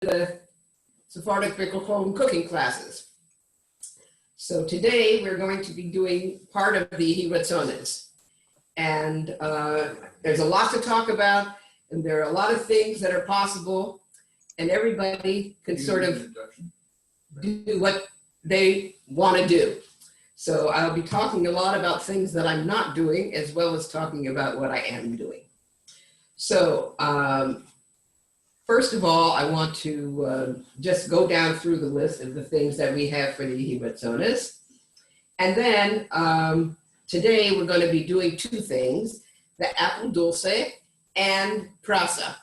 the Sephardic Bickle home cooking classes. So today we're going to be doing part of the Yehi Ratzones. And there's a lot to talk about, and there are a lot of things that are possible, and everybody can sort of do what they want to do. So I'll be talking a lot about things that I'm not doing, as well as talking about what I am doing. So first of all, I want to just go down through the list of the things that we have for the Yehi Ratzones. And then today we're going to be doing two things, the apple dulce and prasa.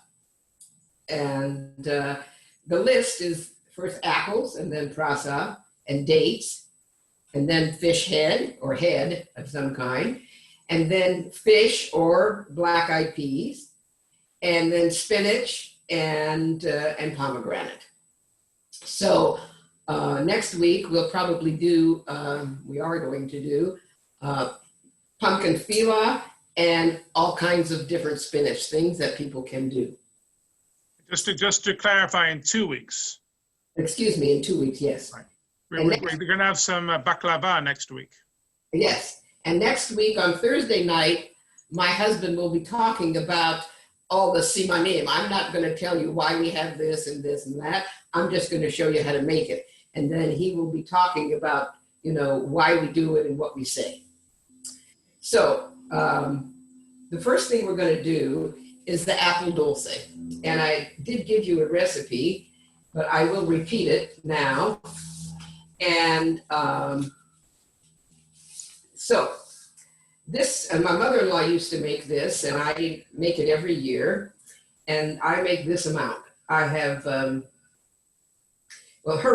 And the list is first apples, and then prasa, and dates, and then fish head or head of some kind, and then fish or black-eyed peas, and then spinach and pomegranate. So next week we'll probably do, we are going to do pumpkin fila and all kinds of different spinach things that people can do. Just to clarify, in 2 weeks. Excuse me, in 2 weeks, yes. Right. We're going to have some baklava next week. Yes, and next week on Thursday night, my husband will be talking about all the simanim. I'm not going to tell you why we have this and that. I'm just going to show you how to make it. And then he will be talking about, why we do it and what we say. So the first thing we're going to do is the apple dulce. And I did give you a recipe, but I will repeat it now. And so this, my mother-in-law used to make this, and I make it every year, and I make this amount. I have, her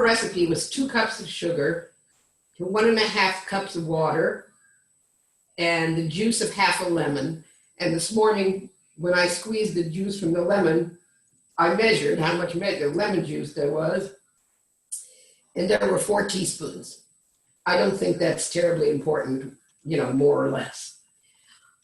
recipe was 2 cups of sugar to 1.5 cups of water and the juice of half a lemon. And this morning, when I squeezed the juice from the lemon, I measured how much lemon juice there was, and there were 4 teaspoons. I don't think that's terribly important, more or less.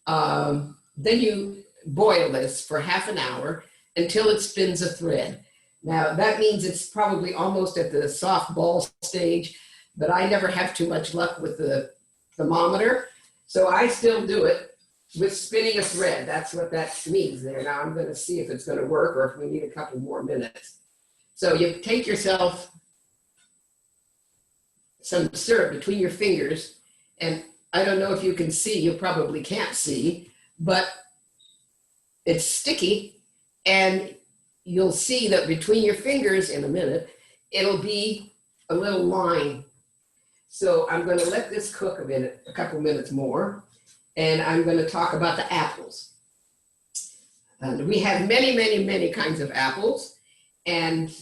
Then you boil this for half an hour until it spins a thread. Now, that means it's probably almost at the soft ball stage, but I never have too much luck with the thermometer, so I still do it with spinning a thread. That's what that means there. Now I'm going to see if it's going to work or if we need a couple more minutes. So you take yourself some syrup between your fingers, and I don't know if you can see, you probably can't see, but it's sticky, and you'll see that between your fingers in a minute, it'll be a little line. So I'm going to let this cook a couple minutes more, and I'm going to talk about the apples. And we have many, many, many kinds of apples, and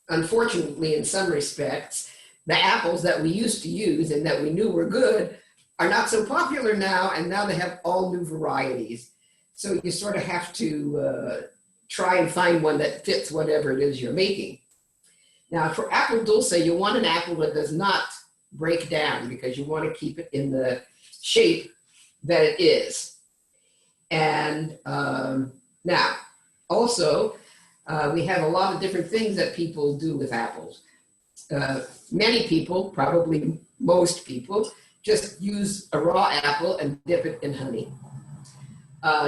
unfortunately, in some respects, the apples that we used to use and that we knew were good are not so popular now, and now they have all new varieties. So you sort of have to try and find one that fits whatever it is you're making. Now, for apple dulce, you want an apple that does not break down because you want to keep it in the shape that it is. And now, also, we have a lot of different things that people do with apples. Many people, probably most people, just use a raw apple and dip it in honey.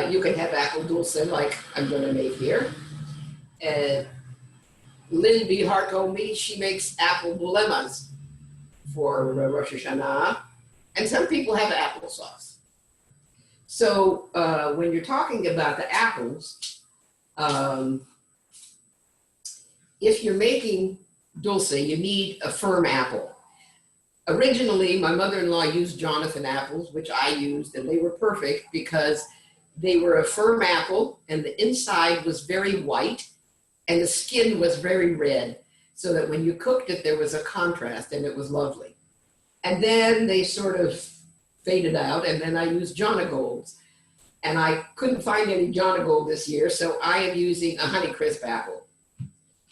You can have apple dulce like I'm going to make here. And Lynn B. Hart told me she makes apple bulemas for Rosh Hashanah, and some people have applesauce. So when you're talking about the apples, if you're making dulce, you need a firm apple. Originally, my mother-in-law used Jonathan apples, which I used, and they were perfect because they were a firm apple, and the inside was very white, and the skin was very red, so that when you cooked it, there was a contrast, and it was lovely. And then they sort of faded out, and then I used Jonagolds. And I couldn't find any Jonagold this year, so I am using a Honeycrisp apple.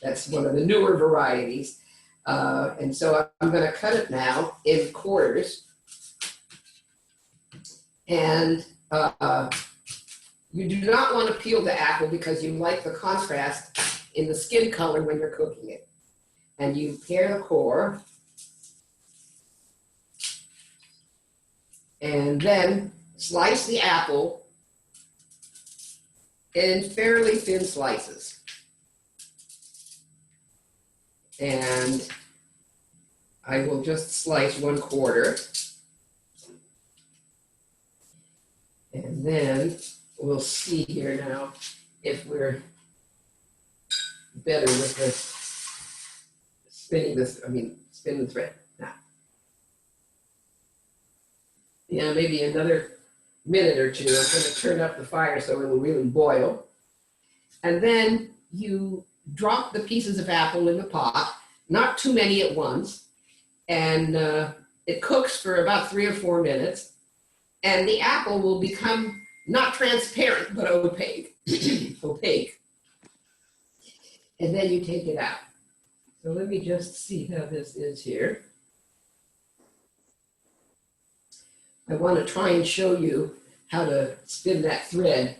That's one of the newer varieties. And so I'm going to cut it now in quarters. And you do not want to peel the apple because you like the contrast in the skin color when you're cooking it. And you pare the core, and then slice the apple in fairly thin slices. And I will just slice 1/4. And then we'll see here now if we're better with the spin the thread. Now, yeah, maybe another minute or two. I'm going to turn up the fire so it'll really boil. And then you drop the pieces of apple in the pot, not too many at once. And it cooks for about 3 or 4 minutes. And the apple will become not transparent, but opaque. Opaque. And then you take it out. So let me just see how this is here. I want to try and show you how to spin that thread,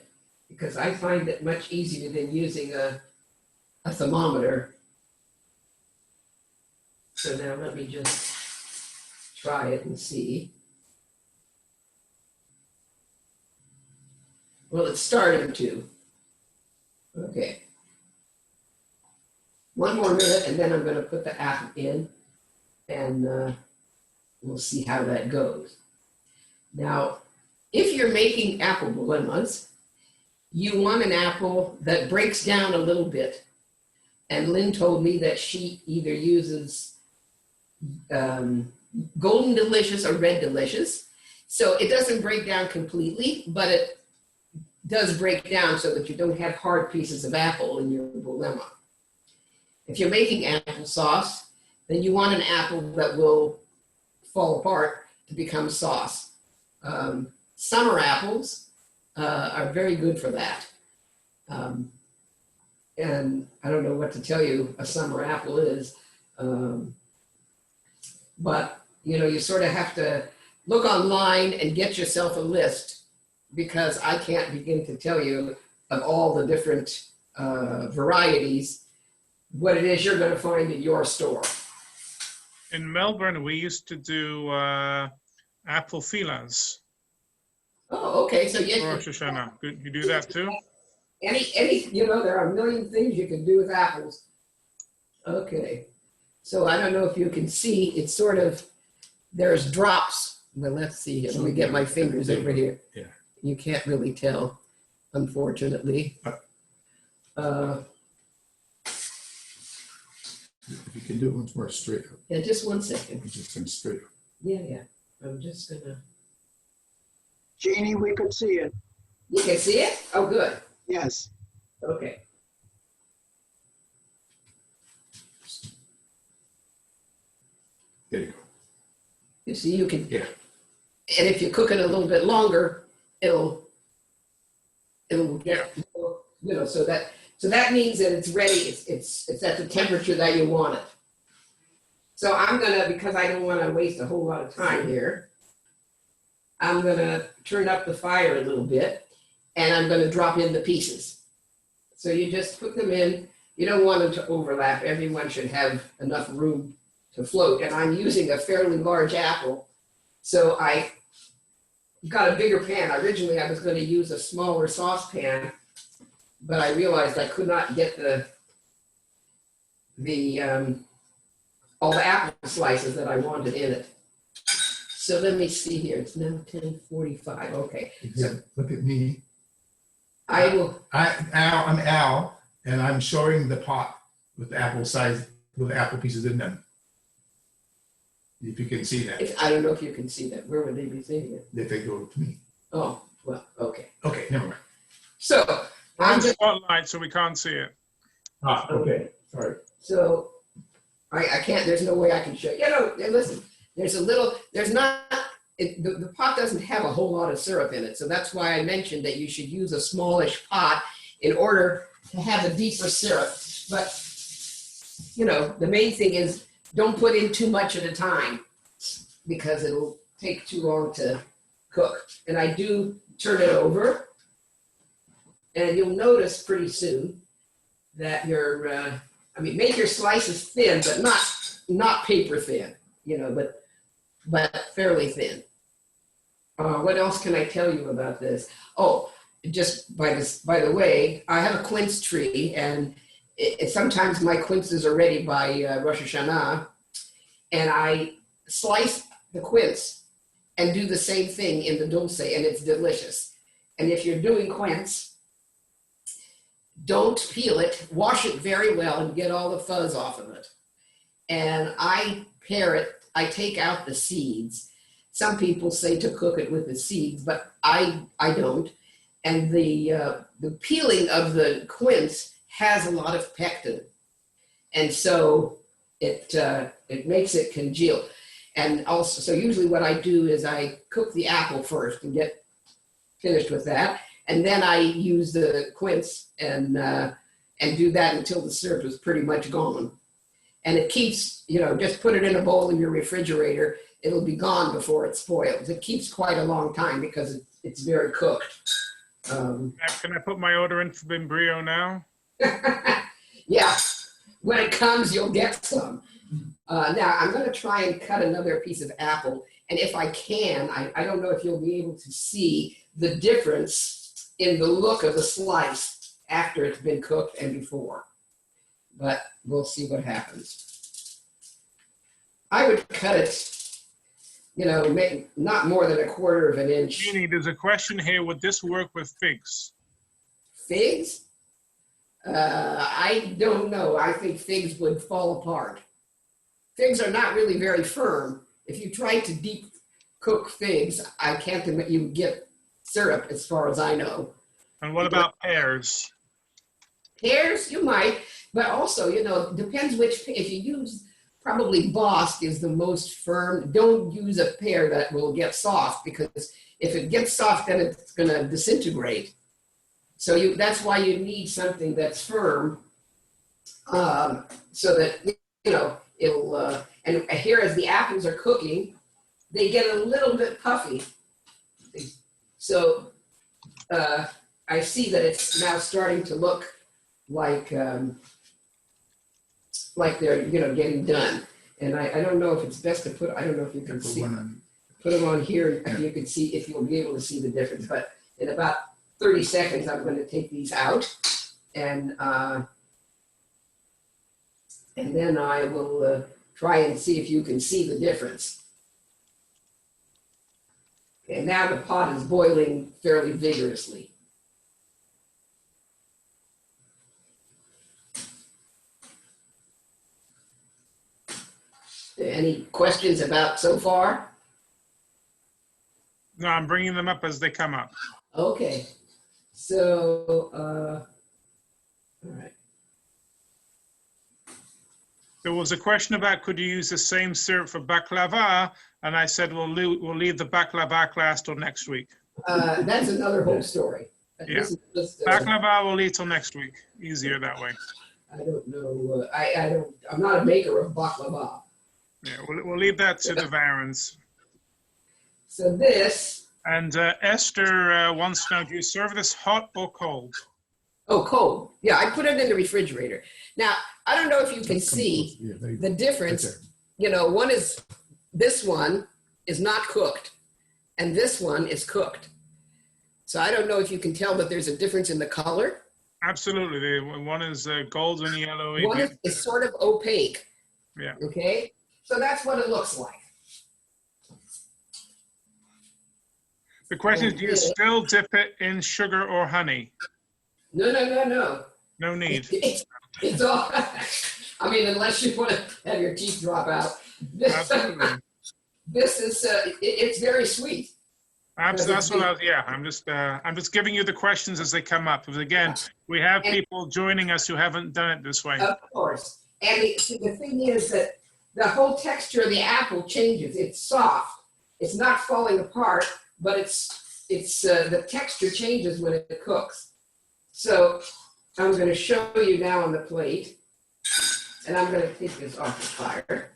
because I find it much easier than using a thermometer. So now let me just try it and see. Well, it's starting to. Okay. 1 more minute, and then I'm going to put the apple in, and we'll see how that goes. Now, if you're making apple dilemmas, you want an apple that breaks down a little bit. And Lynn told me that she either uses Golden Delicious or Red Delicious. So it doesn't break down completely, but it does break down so that you don't have hard pieces of apple in your dilemma. If you're making applesauce, then you want an apple that will fall apart to become sauce. Summer apples are very good for that. And I don't know what to tell you a summer apple is. But, you sort of have to look online and get yourself a list, because I can't begin to tell you of all the different varieties what it is you're going to find in your store. In Melbourne, we used to do apple filets. Oh, okay. So yes, Rosh Hashanah. You do that too? any, there are a million things you can do with apples. Okay. So I don't know if you can see, it's sort of, there's drops. Well, let's see. Let me get my fingers over here. Yeah. You can't really tell, unfortunately. If you can do it once more straight up. Yeah, just 1 second. Just send straight up. Yeah. I'm just gonna. Jeannie, we could see it. You can see it? Oh, good. Yes. Okay. There you go. You see, you can. Yeah. And if you cook it a little bit longer, it'll get, so that means that it's ready. It's at the temperature that you want it. So I'm gonna, because I don't want to waste a whole lot of time here, I'm gonna turn up the fire a little bit, and I'm gonna drop in the pieces. So you just put them in. You don't want them to overlap. Everyone should have enough room to float. And I'm using a fairly large apple, so I got a bigger pan. Originally, I was going to use a smaller saucepan, but I realized I could not get all the apple slices that I wanted in it. So let me see here. It's now 10:45. Okay. Yeah, look at me. I will. I'm Al, and I'm showing the pot with apple pieces in them. If you can see that. I don't know if you can see that. Where would they be seeing it? If they go to me. Oh, well, okay. Okay, never mind. So We're on I'm just. spotlight, so we can't see it. Okay. Sorry. So I can't, there's no way I can show you. Listen, the pot doesn't have a whole lot of syrup in it. So that's why I mentioned that you should use a smallish pot in order to have a deeper syrup. But, the main thing is don't put in too much at a time, because it'll take too long to cook. And I do turn it over, and you'll notice pretty soon that make your slices thin, but not paper thin, but fairly thin. What else can I tell you about this? Oh, just by the way, I have a quince tree, and sometimes my quinces are ready by Rosh Hashanah, and I slice the quince and do the same thing in the Dulce, and it's delicious. And if you're doing quince, don't peel it, wash it very well and get all the fuzz off of it. And I pare it, I take out the seeds. Some people say to cook it with the seeds, but I don't. And the peeling of the quince has a lot of pectin. And so it makes it congeal. And also, so usually what I do is I cook the apple first and get finished with that. And then I use the quince and do that until the syrup is pretty much gone. And it keeps, just put it in a bowl in your refrigerator. It'll be gone before it spoils. It keeps quite a long time because it's very cooked. Can I put my order in for Bimbrio now? Yeah, when it comes, you'll get some. Now, I'm going to try and cut another piece of apple. And if I can, I don't know if you'll be able to see the difference in the look of the slice after it's been cooked and before. But we'll see what happens. I would cut it, not more than 1/4 of an inch. Jeanne, there's a question here. Would this work with figs? Figs? I don't know. I think figs would fall apart. Figs are not really very firm. If you try to deep cook figs, I can't admit you get syrup as far as I know. And what about pears? Pears, you might, but also, depends which, if you use, probably Bosc is the most firm. Don't use a pear that will get soft, because if it gets soft, then it's going to disintegrate. So that's why you need something that's firm, so that, it'll, and here as the apples are cooking, they get a little bit puffy. So I see that it's now starting to look like they're, getting done. And I don't know if it's best to put, I don't know if you can see, put them on here, and you can see if you'll be able to see the difference. But in about 30 seconds, I'm going to take these out, and then I will try and see if you can see the difference. Okay, now the pot is boiling fairly vigorously. Any questions about so far? No, I'm bringing them up as they come up. Okay, so, all right. There was a question about could you use the same syrup for baklava, and I said we'll leave the baklava class till next week. That's another whole story. Yeah. This is just, Baklava we'll leave till next week. Easier that way. I don't know. I'm not a maker of baklava. Yeah, we'll leave that to the Varans. So this. And Esther wants to know, do you serve this hot or cold? Oh, cold. Yeah, I put it in the refrigerator. Now, I don't know if you can see the difference. This one is not cooked, and this one is cooked. So I don't know if you can tell, but there's a difference in the color. Absolutely. One is golden yellowy. One is sort of opaque. Yeah. Okay. So that's what it looks like. The question is, do you still dip it in sugar or honey? No. No need. It's all, unless you want to have your teeth drop out. Absolutely. This is, it's very sweet. That's what I'm just giving you the questions as they come up. Because again, we have people joining us who haven't done it this way. Of course. And the thing is that the whole texture of the apple changes. It's soft. It's not falling apart, but it's the texture changes when it cooks. So I'm going to show you now on the plate, and I'm going to take this off the fire.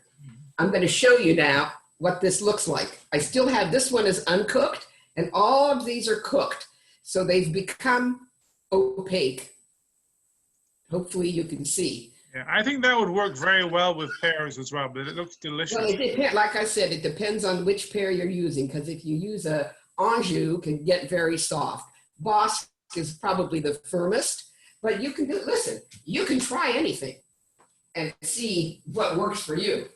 I'm going to show you now what this looks like. I still have, this one is uncooked, and all of these are cooked. So they've become opaque. Hopefully you can see. Yeah, I think that would work very well with pears as well, but it looks delicious. Well, it depends, like I said, it depends on which pear you're using, because if you use a Anjou, can get very soft. Bosque is probably the firmest, but you can listen, you can try anything and see what works for you.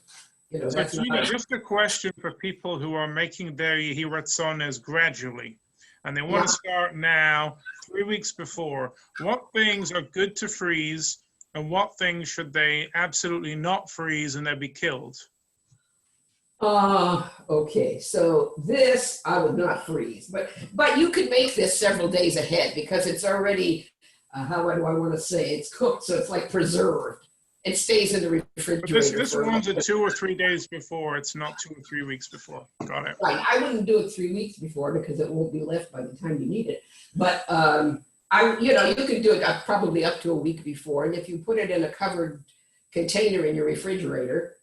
You know, So, that's Jeanne, not, just a question for people who are making their Yehi Ratzones gradually, and they want to start now, 3 weeks before. What things are good to freeze, and what things should they absolutely not freeze and they'll be killed? okay, so this I would not freeze, but you could make this several days ahead because it's already, how do I want to say, it's cooked, so it's like preserved. It stays in the refrigerator. But this runs it 2 or 3 days before. It's not 2 or 3 weeks before. Got it. Right, I wouldn't do it 3 weeks before because it won't be left by the time you need it. But you can do it probably up to a week before, and if you put it in a covered container in your refrigerator,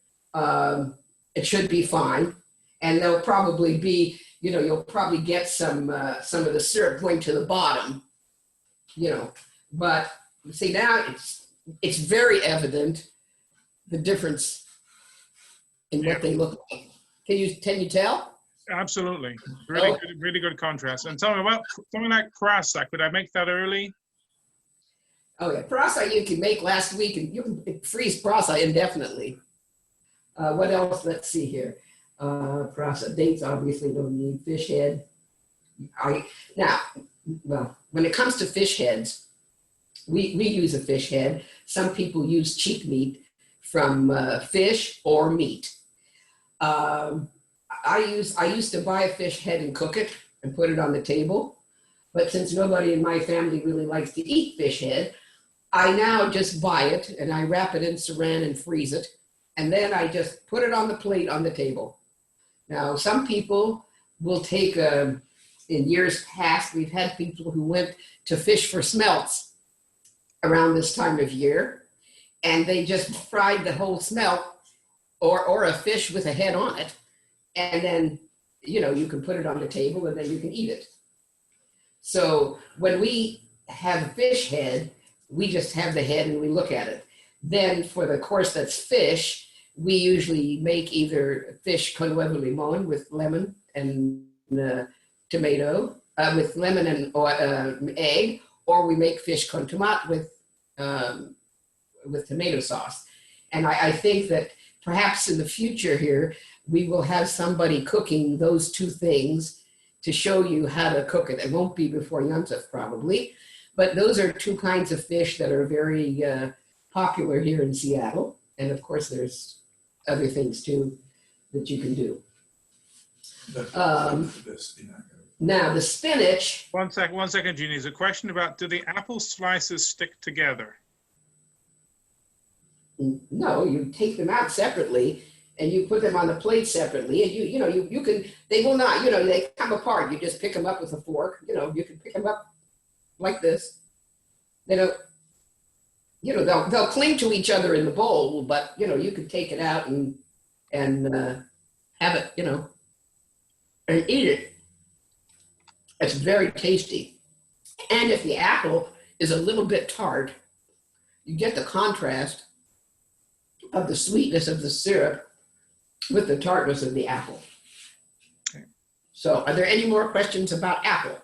it should be fine. And there'll probably be, you'll probably get some of the syrup going to the bottom, But see, now it's very evident the difference in what they look like. Can you tell? Absolutely. Really good contrast. And tell me about something like prasa. Could I make that early? Oh yeah, prasa you can make last week, and you can freeze prasa indefinitely. What else? Let's see here. Prasa dates obviously don't need. Fish head. When it comes to fish heads, we use a fish head. Some people use cheek meat from fish or meat. I used to buy a fish head and cook it and put it on the table, but since nobody in my family really likes to eat fish head, I now just buy it and I wrap it in saran and freeze it, and then I just put it on the plate on the table. Now, some people will take, in years past, we've had people who went to fish for smelts around this time of year, and they just fried the whole smelt or a fish with a head on it, and then you can put it on the table and then you can eat it. So when we have a fish head, we just have the head and we look at it. Then for the course that's fish, we usually make either fish con huevo limon with lemon and tomato, with lemon and egg, or we make fish con tomate with tomato sauce. And I think that perhaps in the future here, we will have somebody cooking those two things to show you how to cook it. It won't be before Yontif probably, but those are two kinds of fish that are very popular here in Seattle. And of course, there's other things too that you can do. Now the spinach. One second, Jeanne. There's a question about, do the apple slices stick together? No, you take them out separately and you put them on the plate separately, and you can, they will not, they come apart. You just pick them up with a fork, you can pick them up like this. They don't, they'll cling to each other in the bowl, but you can take it out and have it, and eat it. It's very tasty. And if the apple is a little bit tart, you get the contrast of the sweetness of the syrup with the tartness of the apple. Okay. So are there any more questions about apple?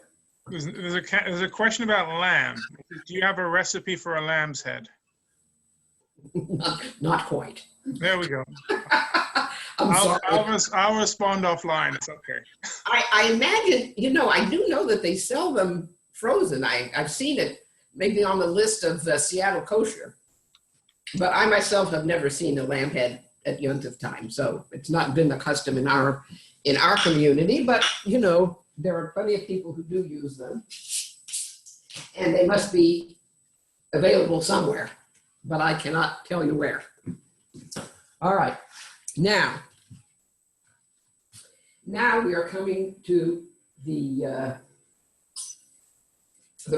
There's a question about lamb. Do you have a recipe for a lamb's head? Not quite. There we go. I'm sorry. I'll respond offline. It's okay. I imagine, I do know that they sell them frozen. I've seen it maybe on the list of Seattle kosher. But I myself have never seen a lamb head at Yontif time, so it's not been the custom in our community. But there are plenty of people who do use them, and they must be available somewhere. But I cannot tell you where. All right, now we are coming to the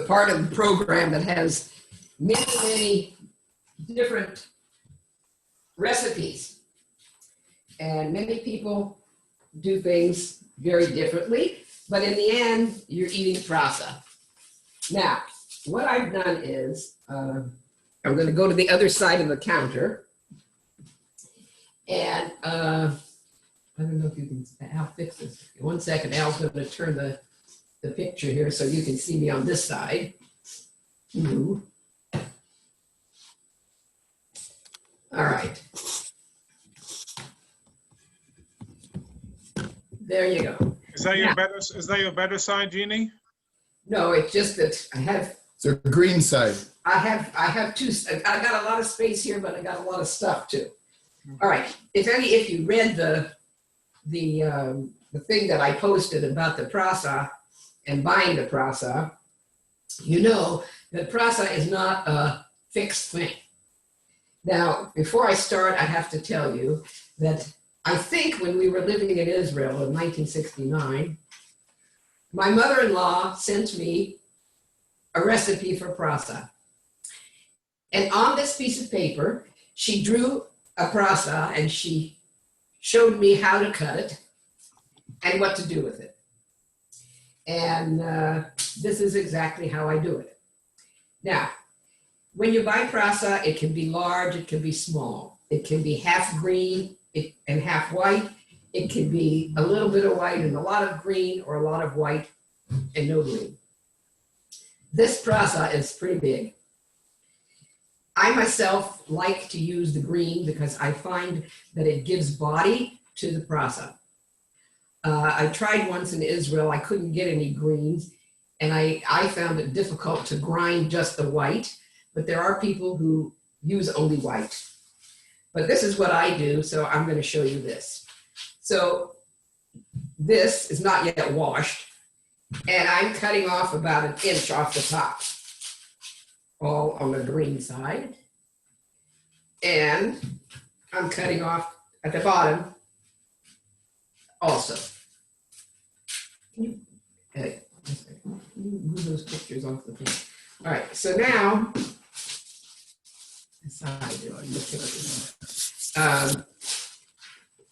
part of the program that has many different recipes, and many people do things very differently, but in the end you're eating prasa. Now what I've done is I'm going to go to the other side of the counter. And I don't know if you can, Al, fix this. One second, Al's going to turn the picture here so you can see me on this side. Ooh. All right. There you go. Is that your better side, Jeannie? No, it's just that I have So green side. I have two. I got a lot of space here, but I got a lot of stuff too. All right. If you read the thing that I posted about the prasa and buying the prasa, you know that prasa is not a fixed thing. Now, before I start, I have to tell you that I think when we were living in Israel in 1969, my mother-in-law sent me a recipe for prasa. And on this piece of paper, she drew a prasa and she showed me how to cut it and what to do with it. And this is exactly how I do it. Now, when you buy prasa, it can be large, it can be small. It can be half green and half white. It can be a little bit of white and a lot of green, or a lot of white and no green. This prasa is pretty big. I myself like to use the green because I find that it gives body to the prasa. I tried once in Israel, I couldn't get any greens, and I found it difficult to grind just the white, but there are people who use only white. But this is what I do, so I'm going to show you this. So this is not yet washed, and I'm cutting off about 1 inch off the top, all on the green side. And I'm cutting off at the bottom also. Can you move those pictures off the thing? All right, so now,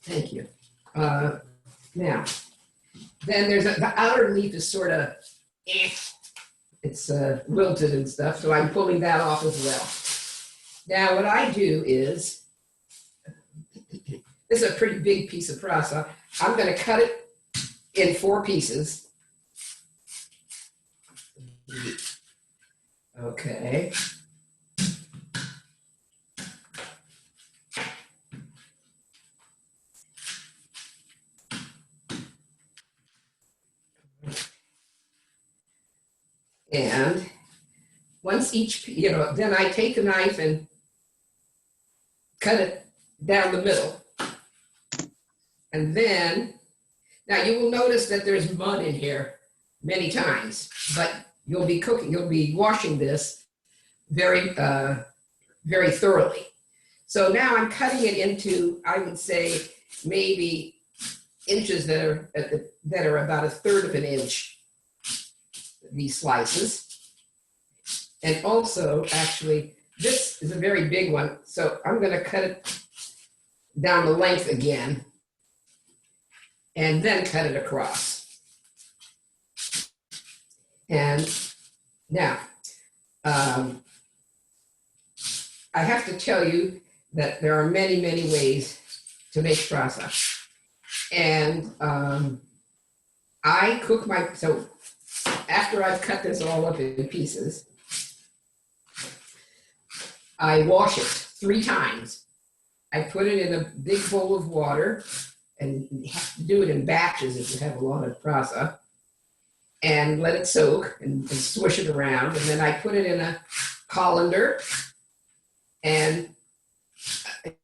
thank you. Now, then there's the outer leaf is sort of, it's wilted and stuff, so I'm pulling that off as well. Now, what I do is, this is a pretty big piece of prasa. I'm going to cut it in 4 pieces. Okay. And once each, then I take the knife and cut it down the middle. And then, now you will notice that there's mud in here many times, but you'll be washing this very, very thoroughly. So now I'm cutting it into, I would say, maybe inches that are about 1/3 of an inch, these slices. And also, actually, this is a very big one, so I'm going to cut it down the length again, and then cut it across. And now, I have to tell you that there are many, many ways to make prasa. And I cook so after I've cut this all up in pieces, I wash it 3 times. I put it in a big bowl of water, and you have to do it in batches if you have a lot of prasa, and let it soak and swish it around. And then I put it in a colander, and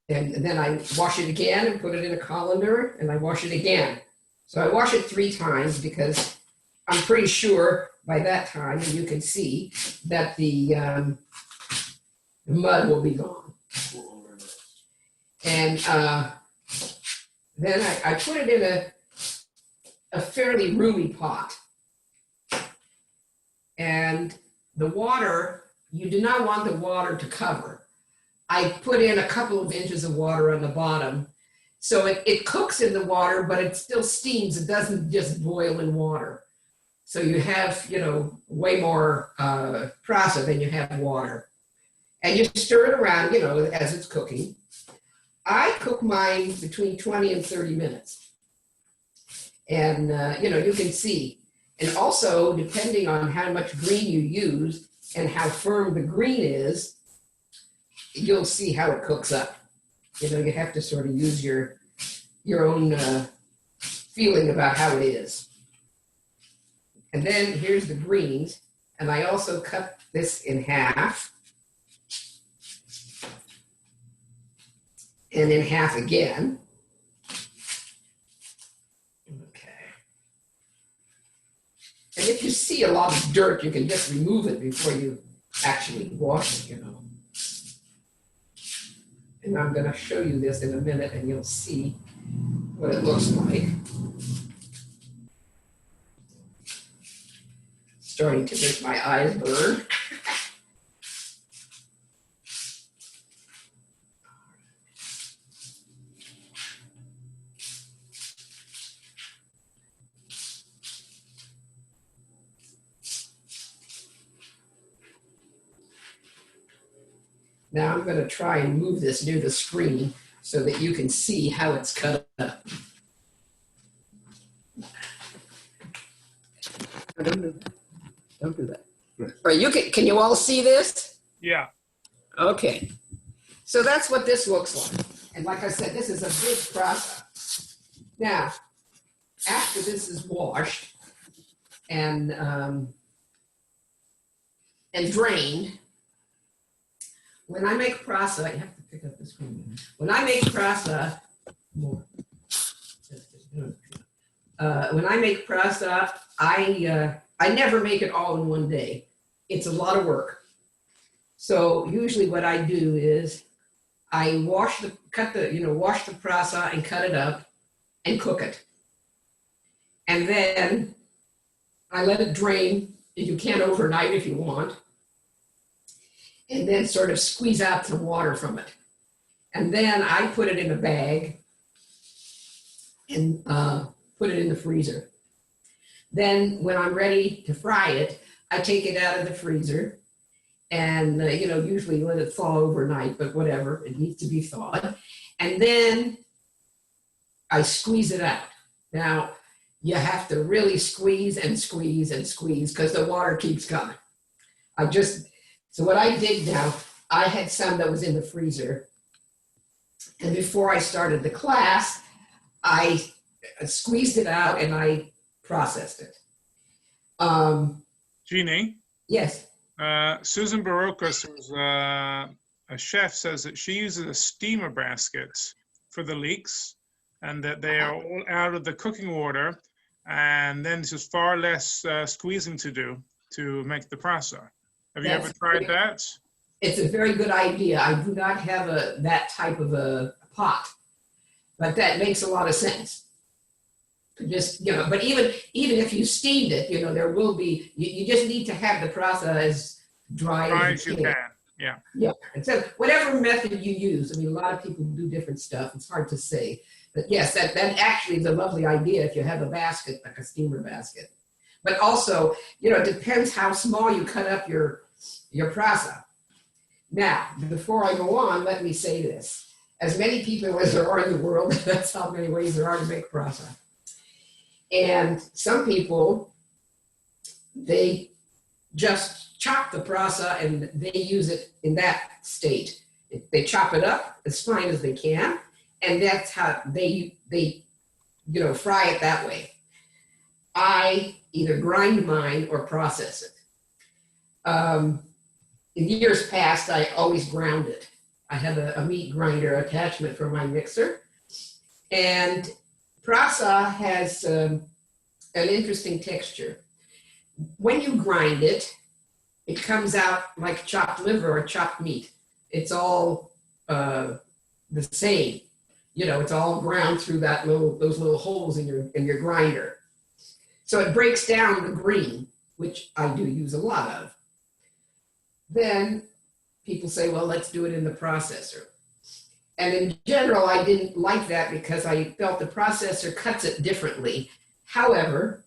then I wash it again and put it in a colander, and I wash it again. So I wash it 3 times because I'm pretty sure by that time, and you can see that the mud will be gone. And then I put it in a fairly roomy pot. And the water, you do not want the water to cover. I put in a couple of inches of water on the bottom. So it cooks in the water, but it still steams. It doesn't just boil in water. So you have, way more prasa than you have water. and you stir it around, as it's cooking. I cook mine between 20 and 30 minutes. And, you can see. And also, depending on how much green you use and how firm the green is, you'll see how it cooks up. You have to sort of use your own feeling about how it is. And then here's the greens. And I also cut this in half. And in half again. Okay. And if you see a lot of dirt, you can just remove it before you actually wash it, And I'm going to show you this in a minute, and you'll see what it looks like. Starting to make my eyes burn. Now I'm going to try and move this near the screen so that you can see how it's cut up. Don't do that. Right. All right, can you all see this? Yeah. Okay. So that's what this looks like. And like I said, this is a big process. Now, after this is washed and drained, when I make prasa, you have to pick up the screen. When I make prasa, when I make prasa, I never make it all in one day. It's a lot of work. So usually what I do is I wash the prasa and cut it up and cook it. And then I let it drain. You can overnight if you want. And then sort of squeeze out some water from it. And then I put it in a bag and put it in the freezer. Then when I'm ready to fry it, I take it out of the freezer and, usually let it thaw overnight, but whatever, it needs to be thawed. And then I squeeze it out. Now, you have to really squeeze and squeeze and squeeze because the water keeps coming. So what I did now, I had some that was in the freezer. And before I started the class, I squeezed it out and I processed it. Jeanne? Yes. Susan Barocas, who's a chef, says that she uses a steamer basket for the leeks and that they are all out of the cooking water. And then there's just far less squeezing to do to make the prasa. Have you ever tried that? It's a very good idea. I do not have that type of a pot, but that makes a lot of sense. Just, but even if you steamed it, there will be, you just need to have the prasa as dry as you can. Yeah. Yeah. And so whatever method you use, a lot of people do different stuff. It's hard to say. But yes, that actually is a lovely idea if you have a basket, like a steamer basket. But also, it depends how small you cut up your prasa. Now, before I go on, let me say this. As many people as there are in the world, that's how many ways there are to make prasa. And some people, they just chop the prasa and they use it in that state. They chop it up as fine as they can, and that's how they fry it that way. I either grind mine or process it. In years past, I always ground it. I have a meat grinder attachment for my mixer. And prasa has an interesting texture. When you grind it, it comes out like chopped liver or chopped meat. It's all the same. It's all ground through those little holes in your grinder. So it breaks down the green, which I do use a lot of. Then people say, well, let's do it in the processor. And in general, I didn't like that because I felt the processor cuts it differently. However,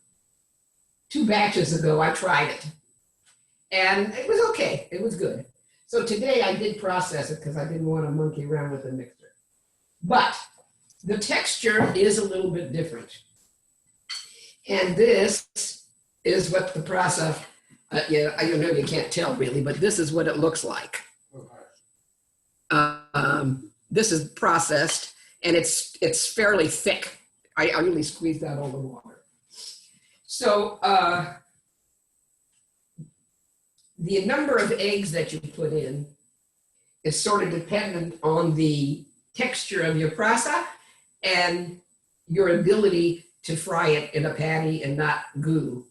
2 batches ago, I tried it. And it was okay. It was good. So today I did process it because I didn't want to monkey around with the mixer. But the texture is a little bit different. And this is what the process, yeah, I don't know, you can't tell really, but this is what it looks like. This is processed and it's fairly thick. I really squeezed out all the water. So the number of eggs that you put in is sort of dependent on the texture of your prasa and your ability to fry it in a patty and not goo.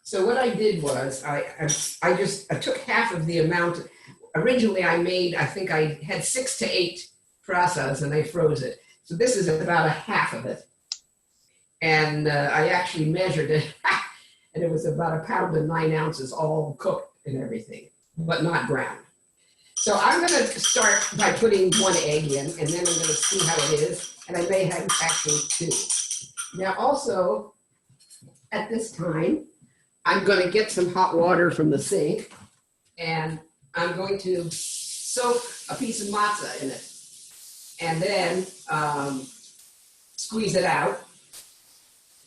So what I did was I took half of the amount. Originally I think I had 6 to 8 prasas and I froze it. So this is about a half of it. And I actually measured it and it was about 1 pound and 9 ounces all cooked and everything, but not browned. So I'm gonna start by putting 1 egg in and then I'm gonna see how it is. And I may have actually 2. Now also, at this time, I'm gonna get some hot water from the sink and I'm going to soak a piece of matzah in it and then squeeze it out.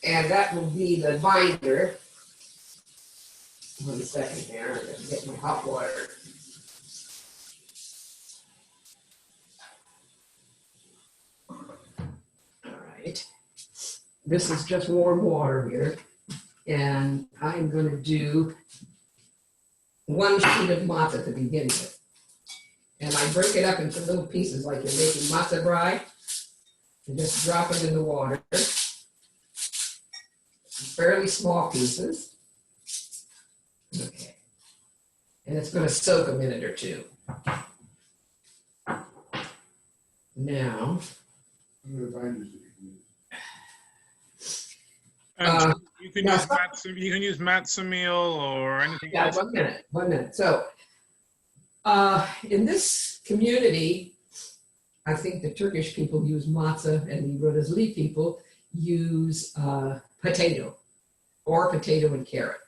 And that will be the binder. 1 second here, I'm gonna get my hot water. All right. This is just warm water here. And I'm going to do 1 sheet of matzah to begin with. And I break it up into little pieces like you're making matzah brei. And just drop it in the water. Fairly small pieces. Okay. And it's going to soak a minute or 2. Now, And you can use matzah meal or anything yeah, else. 1 minute. So, in this community, I think the Turkish people use matzah and the Rodazli people use potato or potato and carrot.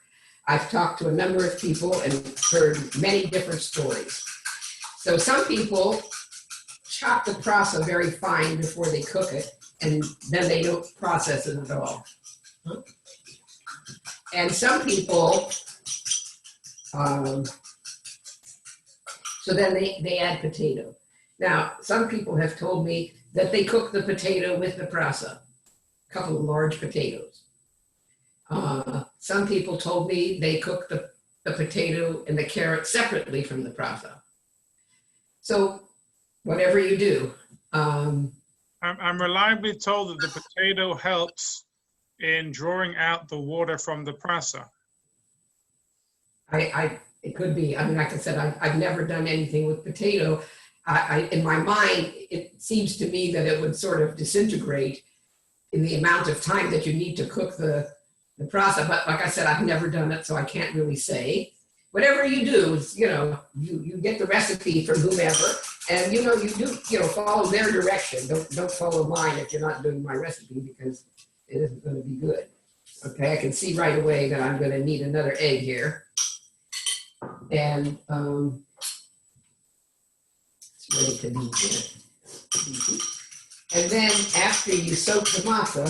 I've talked to a number of people and heard many different stories. So some people chop the prasa very fine before they cook it, and then they don't process it at all. And some people, so then they add potato. Now, some people have told me that they cook the potato with the prasa, a couple of large potatoes. Some people told me they cook the potato and the carrot separately from the prasa. So whatever you do. I'm reliably told that the potato helps in drawing out the water from the prasa. It could be. I mean, like I said, I've never done anything with potato. In my mind, it seems to me that it would sort of disintegrate in the amount of time that you need to cook the prasa. But like I said, I've never done it, so I can't really say. Whatever you do, is, you get the recipe from whomever, and you follow their direction. Don't follow mine if you're not doing my recipe, because it isn't going to be good. Okay, I can see right away that I'm going to need another egg here. And it's ready to be good. And then after you soak the matzah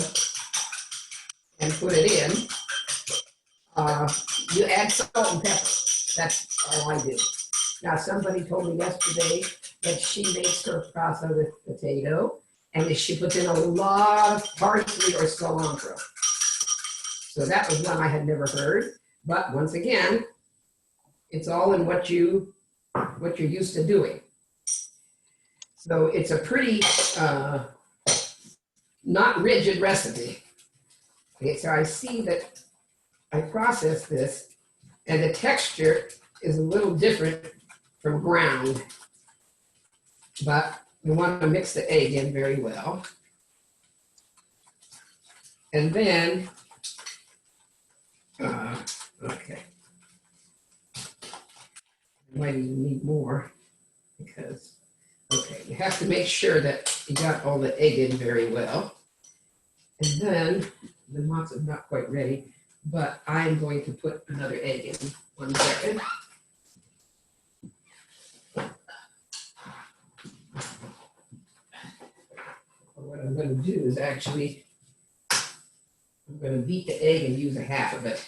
and put it in, you add salt and pepper. That's all I do. Now, somebody told me yesterday that she makes her prasa with potato and that she puts in a lot of parsley or cilantro. So that was one I had never heard. But once again, it's all in what you're used to doing. So it's a pretty not rigid recipe. Okay, so I see that I processed this and the texture is a little different from ground, but you want to mix the egg in very well. And then, okay. You might even need more because, okay, you have to make sure that you got all the egg in very well. And then the matzah is not quite ready, but I'm going to put another egg in. 1 second. What I'm going to do is actually, I'm going to beat the egg and use a half of it.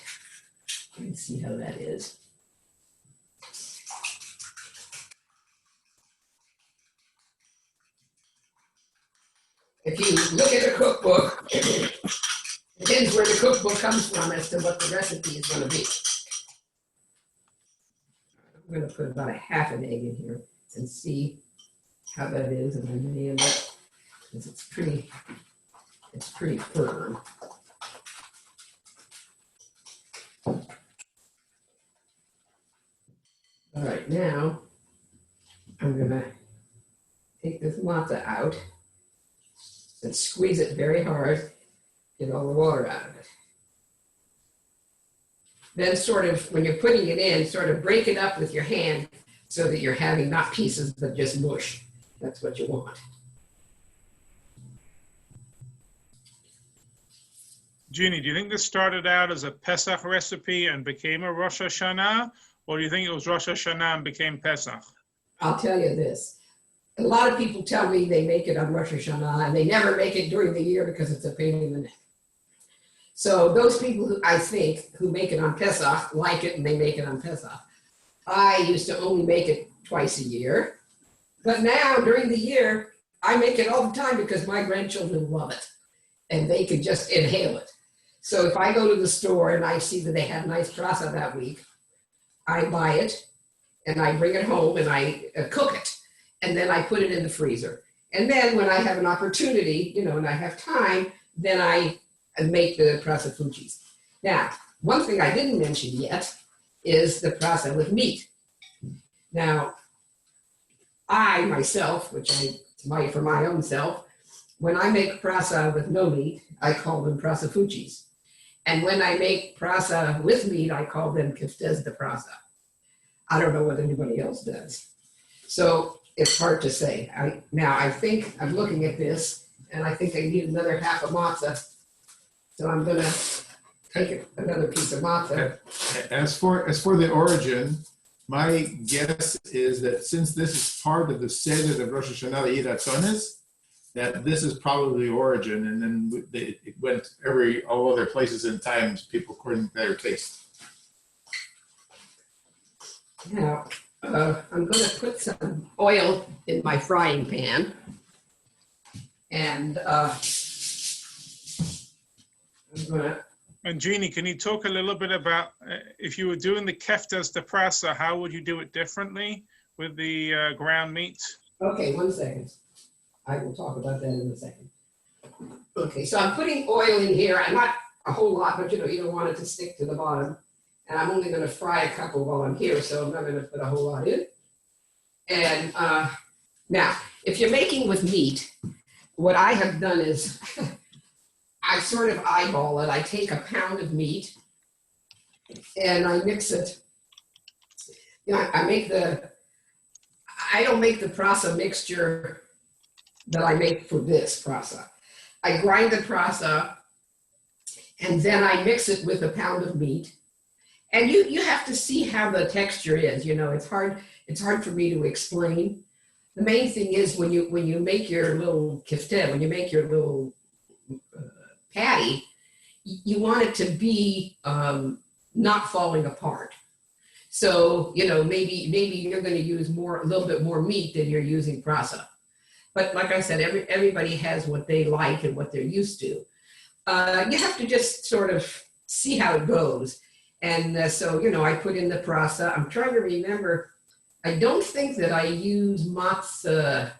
Let's see how that is. If you look at a cookbook, it depends where the cookbook comes from as to what the recipe is going to be. I'm going to put about a half an egg in here and see how that is, and I may end up, because it's pretty firm. All right, now I'm going to take this matzah out and squeeze it very hard, get all the water out of it. Then sort of, when you're putting it in, sort of break it up with your hand so that you're having not pieces, but just mush. That's what you want. Jeannie, do you think this started out as a Pesach recipe and became a Rosh Hashanah? Or do you think it was Rosh Hashanah and became Pesach? I'll tell you this. A lot of people tell me they make it on Rosh Hashanah and they never make it during the year because it's a pain in the neck. So those people who I think who make it on Pesach like it and they make it on Pesach. I used to only make it twice a year. But now during the year, I make it all the time because my grandchildren love it and they could just inhale it. So if I go to the store and I see that they have nice prasa that week, I buy it and I bring it home and I cook it. And then I put it in the freezer. And then when I have an opportunity, and I have time, then I make the prasa fuchis. Now, one thing I didn't mention yet is the prasa with meat. Now, I myself, for my own self, when I make prasa with no meat, I call them prasa fuchis. And when I make prasa with meat, I call them kiftes de prasa. I don't know what anybody else does. So it's hard to say. I think I'm looking at this, and I think I need another half of matzah. So I'm gonna take another piece of matzah. As for the origin, my guess is that since this is part of the Seder of Rosh Hashanah Yehi Ratzones, that this is probably the origin, and then it went all other places and times, people according to their taste. Now, I'm going to put some oil in my frying pan, and I'm going to. And Jeannie, can you talk a little bit about if you were doing the keftas de prasa, how would you do it differently with the ground meat? Okay, 1 second. I will talk about that in a second. Okay, so I'm putting oil in here. Not a whole lot, but you don't want it to stick to the bottom. And I'm only going to fry a couple while I'm here, so I'm not going to put a whole lot in. And now, if you're making with meat, what I have done is I sort of eyeball it. I take a pound of meat and I mix it. I don't make the prasa mixture that I make for this prasa. I grind the prasa and then I mix it with a pound of meat. And you have to see how the texture is. It's hard for me to explain. The main thing is when you make your little kifte, when you make your little patty, you want it to be not falling apart. So maybe you're going to use a little bit more meat than you're using prasa. But like I said, everybody has what they like and what they're used to. You have to just sort of see how it goes. And so, I put in the prasa. I'm trying to remember. I don't think that I use matzah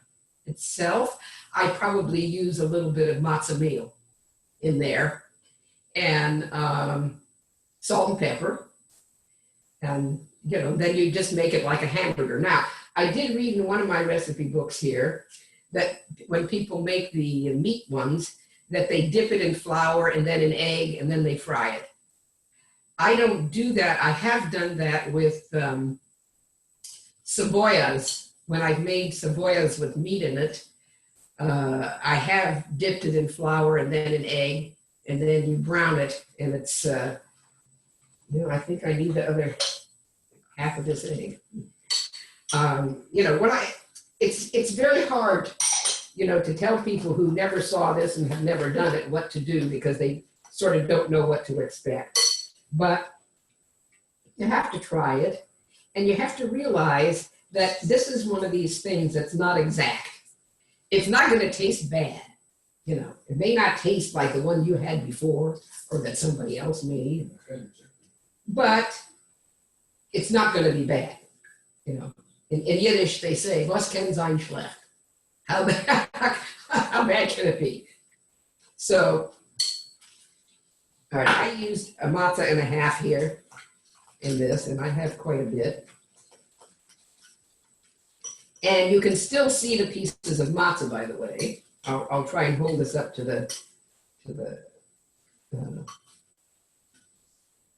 itself. I probably use a little bit of matzah meal in there. And salt and pepper. And, then you just make it like a hamburger. Now, I did read in one of my recipe books here that when people make the meat ones, that they dip it in flour and then in egg and then they fry it. I don't do that. I have done that with cebollas. When I've made cebollas with meat in it, I have dipped it in flour and then in egg, and then you brown it, and it's, I think I need the other half of this egg. it's very hard, to tell people who never saw this and have never done it what to do because they sort of don't know what to expect. But you have to try it, and you have to realize that this is one of these things that's not exact. It's not going to taste bad. It may not taste like the one you had before or that somebody else made, but it's not going to be bad. In Yiddish, they say, "Was kann sein schlecht?" How bad can it be? So, all right, I used a matzah and a half here in this, and I have quite a bit. And you can still see the pieces of matzah, by the way. I'll try and hold this up to the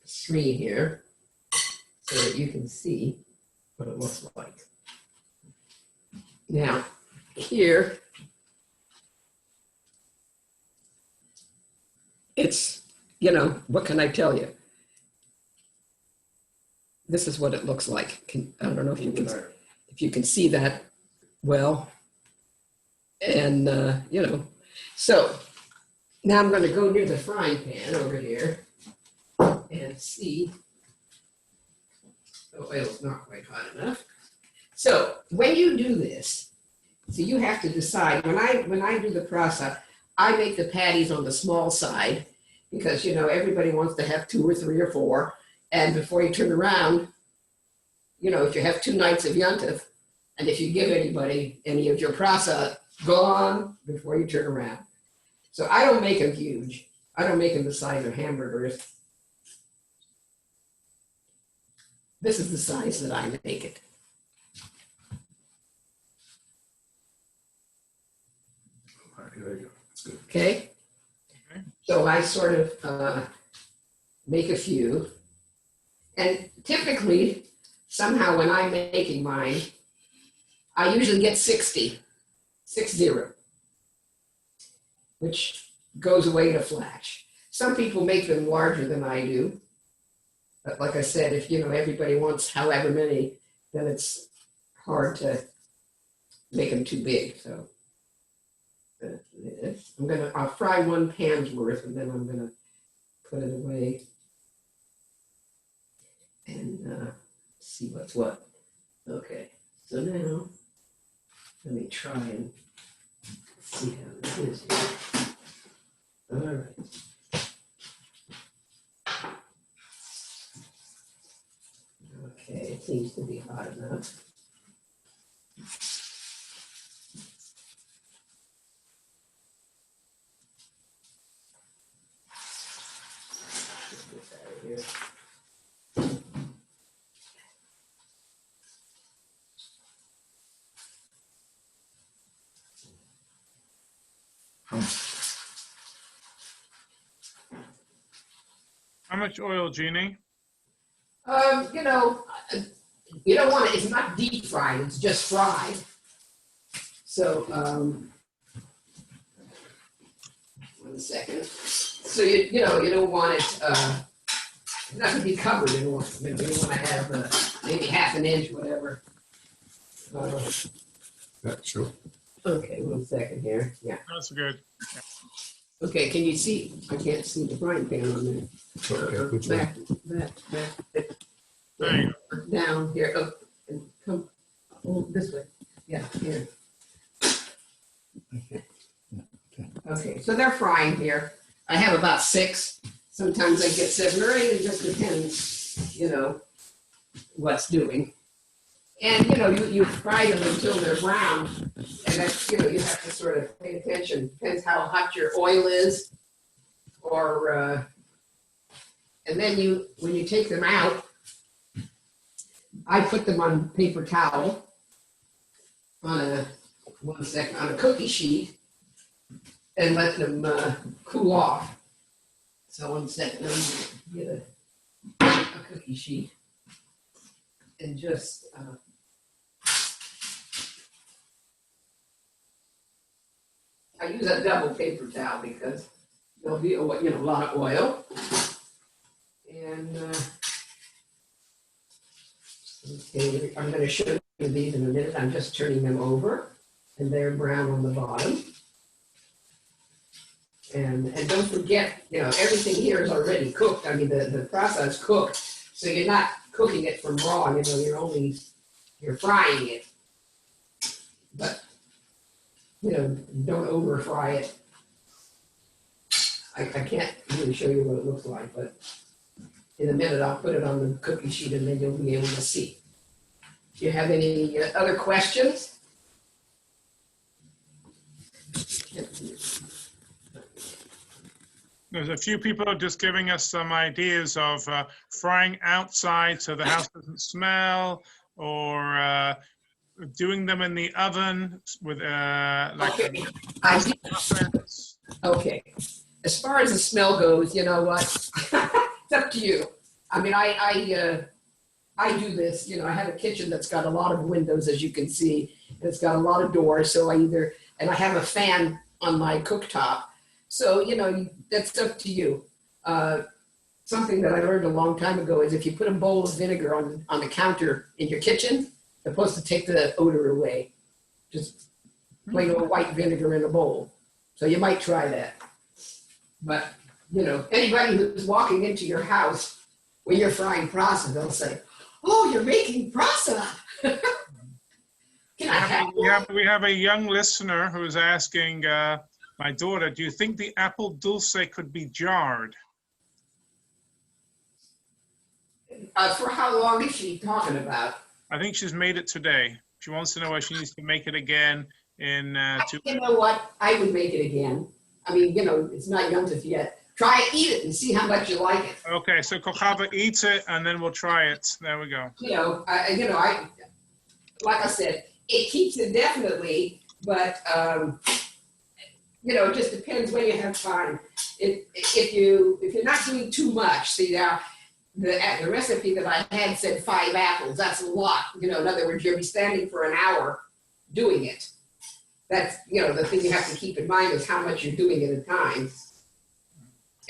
screen here so that you can see what it looks like. Now, here, it's, what can I tell you? This is what it looks like. I don't know if you can see that well. And, so now I'm going to go near the frying pan over here and see. The oil's not quite hot enough. So when you do this, so you have to decide, when I do the process, I make the patties on the small side because, everybody wants to have 2 or 3 or 4. And before you turn around, if you have 2 nights of Yontif, and if you give anybody any of your prasa, gone before you turn around. So I don't make them huge. I don't make them the size of hamburgers. This is the size that I make it. All right, there you go. That's good. Okay? So I sort of make a few. And typically, somehow when I'm making mine, I usually get 60, which goes away in a flash. Some people make them larger than I do. But like I said, if everybody wants however many, then it's hard to make them too big. So I'll fry 1 pan's worth, and then I'm gonna put it away and see what's what. Okay, so now let me try and see how this is here. All right. Okay, it seems to be hot enough. Get this out of here. How much oil, Jeannie? You don't want it, it's not deep fried, it's just fried. So, 1 second. So you don't want it, not to be covered in oil. You want to have maybe half an inch, whatever. That's true. Okay, 1 second here. Yeah. That's good. Okay, can you see? I can't see the frying pan on there. Okay, which way? Back. There you go. Down here. Oh, and come this way. Yeah, here. Okay. Okay, so they're frying here. I have about 6. Sometimes I get 7 or 8. It just depends, what's doing. And, you fry them until they're brown. And that's, you have to sort of pay attention. Depends how hot your oil is. Or, and then when you take them out, I put them on paper towel on a cookie sheet and let them cool off. So 1 second, I'm gonna get a cookie sheet and just I use a double paper towel because there'll be a lot of oil. And okay, I'm going to show these in a minute. I'm just turning them over, and they're brown on the bottom. And don't forget, everything here is already cooked. I mean, the pasta is cooked, so you're not cooking it from raw. You're frying it. But don't over fry it. I can't really show you what it looks like, but in a minute I'll put it on the cookie sheet and then you'll be able to see. Do you have any other questions? There's a few people just giving us some ideas of frying outside so the house doesn't smell, or doing them in the oven with Okay. muffins. Okay. As far as the smell goes, you know what? It's up to you. I mean, I do this. I have a kitchen that's got a lot of windows, as you can see, and it's got a lot of doors. So and I have a fan on my cooktop. So, that's up to you. Something that I learned a long time ago is if you put a bowl of vinegar on the counter in your kitchen, it's supposed to take the odor away. Just plain old white vinegar in a bowl. So you might try that. But, anybody who's walking into your house when you're frying pasta, they'll say, "Oh, you're making pasta." Can I have We have a young listener who's asking, my daughter, do you think the apple dulce could be jarred? For how long is she talking about? I think she's made it today. She wants to know whether she needs to make it again in 2 You know what? I would make it again. I mean, it's not Yontif yet. Try it, eat it, and see how much you like it. Okay, so Kochava eats it, and then we'll try it. There we go. I like I said, it keeps it definitely, but it just depends when you have time. If you're not doing too much, see now, the recipe that I had said 5 apples. That's a lot. In other words, you'll be standing for an hour doing it. That's the thing you have to keep in mind is how much you're doing at a time.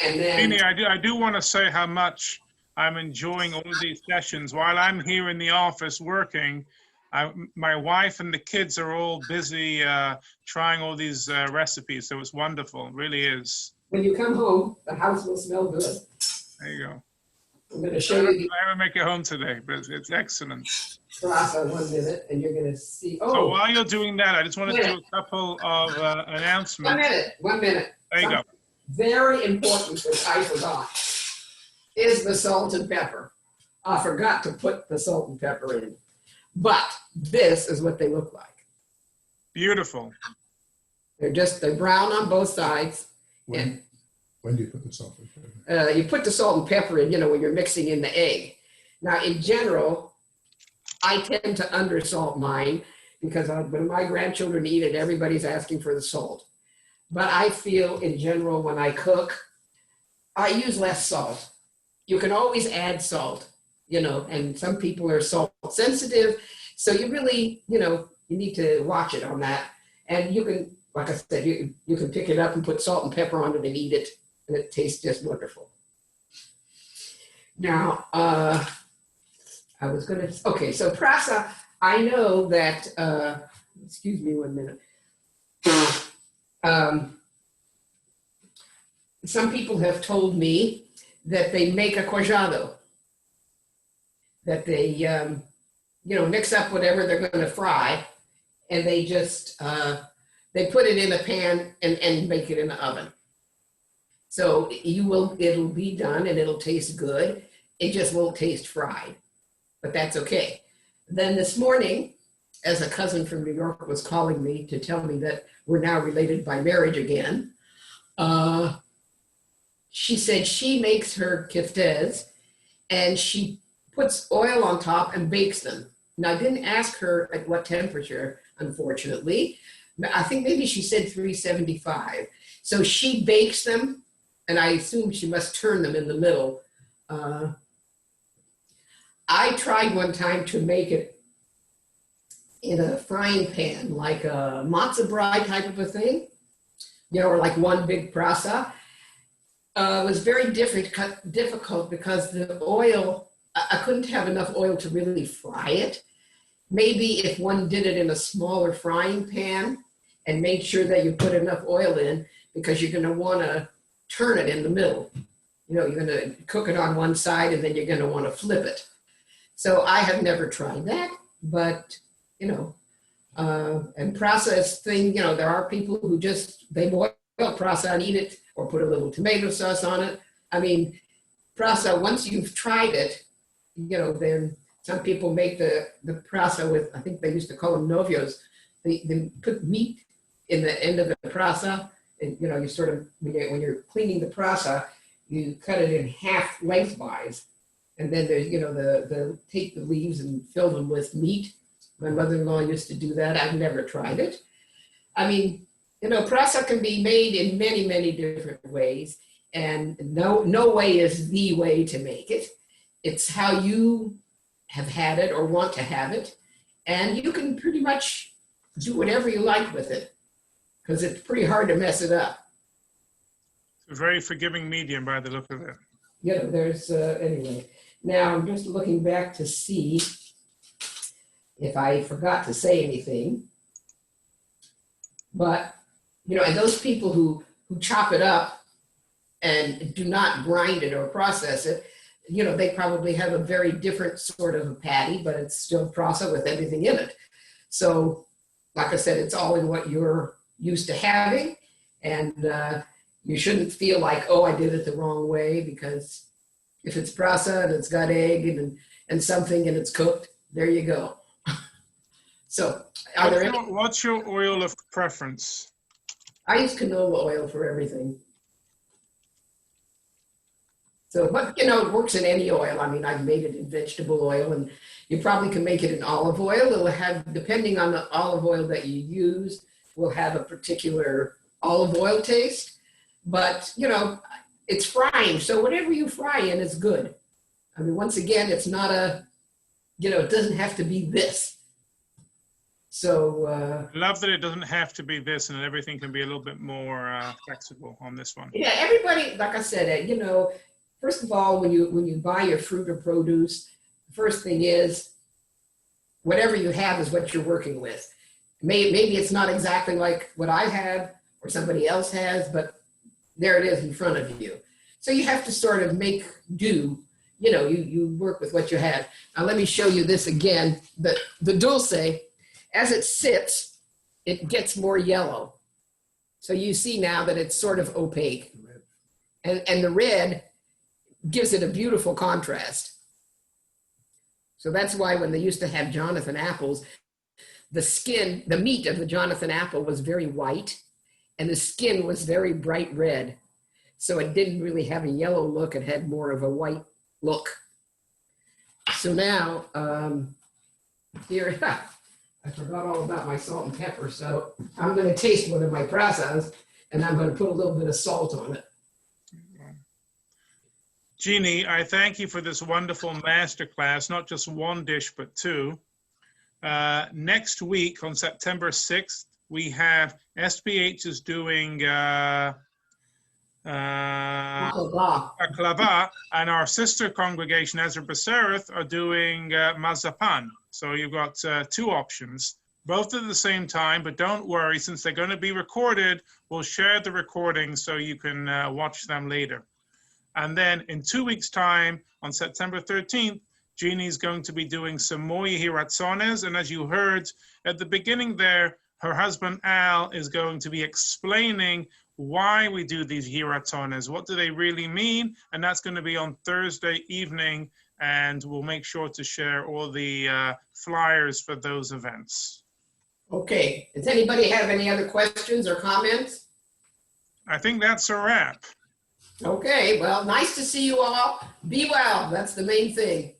And then Jeanne, I do want to say how much I'm enjoying all these sessions. While I'm here in the office working, my wife and the kids are all busy trying all these recipes. So it's wonderful. It really is. when you come home, the house will smell good. There you go. I'm going to show you the I haven't make it home today, but it's excellent. pasta 1 minute, and you're going to see. So Oh, while you're doing that, I just want to do a couple of announcements. 1 minute. There you go. Very important, which I forgot, is the salt and pepper. I forgot to put the salt and pepper in. But this is what they look like. Beautiful. They're brown on both sides. When do you put the salt and pepper? You put the salt and pepper in, when you're mixing in the egg. Now, in general, I tend to undersalt mine because when my grandchildren eat it, everybody's asking for the salt. But I feel in general when I cook, I use less salt. You can always add salt, and some people are salt sensitive. So you really, you need to watch it on that. And you can, like I said, you can pick it up and put salt and pepper on it and eat it. And it tastes just wonderful. Now, okay, so prasa, I know that, excuse me 1 minute. Some people have told me that they make a cuajado, that they, mix up whatever they're going to fry, and they just, they put it in a pan and bake it in the oven. So it'll be done and it'll taste good. It just won't taste fried, but that's okay. Then this morning, as a cousin from New York was calling me to tell me that we're now related by marriage again, she said she makes her kiftes and she puts oil on top and bakes them. Now, I didn't ask her at what temperature, unfortunately. I think maybe she said 375. So she bakes them, and I assume she must turn them in the middle. I tried one time to make it in a frying pan, like a matzo brei type of a thing, or like one big prasa. It was very difficult because the oil, I couldn't have enough oil to really fry it. maybe if one did it in a smaller frying pan and made sure that you put enough oil in, because you're going to want to turn it in the middle. You know, you're going to cook it on one side and then you're going to want to flip it. So I have never tried that, but, you know, and processed thing, you know, there are people who just, they boil prasa and eat it or put a little tomato sauce on it. I mean, prasa, once you've tried it, you know, then some people make the prasa with, I think they used to call them novios. They put meat in the end of the prasa. And, you know, you sort of, when you're cleaning the prasa, you cut it in half lengthwise. And then there's, you know, the take the leaves and fill them with meat. My mother-in-law used to do that. I've never tried it. I mean, you know, prasa can be made in many, many different ways. And no way is the way to make it. It's how you have had it or want to have it. And you can pretty much do whatever you like with it, because it's pretty hard to mess it up. It's a very forgiving medium by the look of it. You know, there's, anyway. Now I'm just looking back to see if I forgot to say anything. But, you know, and those people who chop it up and do not grind it or process it, you know, they probably have a very different sort of a patty, but it's still prasa with everything in it. So, like I said, it's all in what you're used to having. And you shouldn't feel like, oh, I did it the wrong way, because if it's prasa and it's got egg and something and it's cooked, there you go. So, What's your oil of preference? I use canola oil for everything. So, but you know, it works in any oil. I mean, I've made it in vegetable oil, and you probably can make it in olive oil. It'll have, depending on the olive oil that you use, will have a particular olive oil taste. But, you know, it's frying, so whatever you fry in is good. I mean, once again, it's not a, you know, it doesn't have to be this. So. I love that it doesn't have to be this, and everything can be a little bit more flexible on this one. Yeah, everybody, like I said, you know, first of all, when you buy your fruit or produce, the first thing is, whatever you have is what you're working with. Maybe it's not exactly like what I have or somebody else has, but there it is in front of you. So you have to sort of make do, you know, you work with what you have. Now let me show you this again. The Dulce, as it sits, it gets more yellow. So you see now that it's sort of opaque. And the red gives it a beautiful contrast. So that's why when they used to have Jonathan apples, the skin, the meat of the Jonathan apple was very white, and the skin was very bright red. So it didn't really have a yellow look, it had more of a white look. So now, here, I forgot all about my salt and pepper, so I'm gonna taste one of my prasas, and I'm gonna put a little bit of salt on it. Jeanne, I thank you for this wonderful masterclass, not just one dish, but two. Next week on September 6th, we have SPH is doing baklava, and our sister congregation, Ezra B'Sereth, are doing mazapan. So you've got two options, both at the same time, but don't worry, since they're going to be recorded, we'll share the recordings so you can watch them later. And then in 2 weeks' time, on September 13th, Jeanne is going to be doing some more Yehi Ratzones. And as you heard at the beginning there, her husband Al is going to be explaining why we do these Yehi Ratzones. What do they really mean? And that's going to be on Thursday evening. And we'll make sure to share all the flyers for those events. Okay, does anybody have any other questions or comments? I think that's a wrap. Okay, well, nice to see you all. Be well, that's the main thing.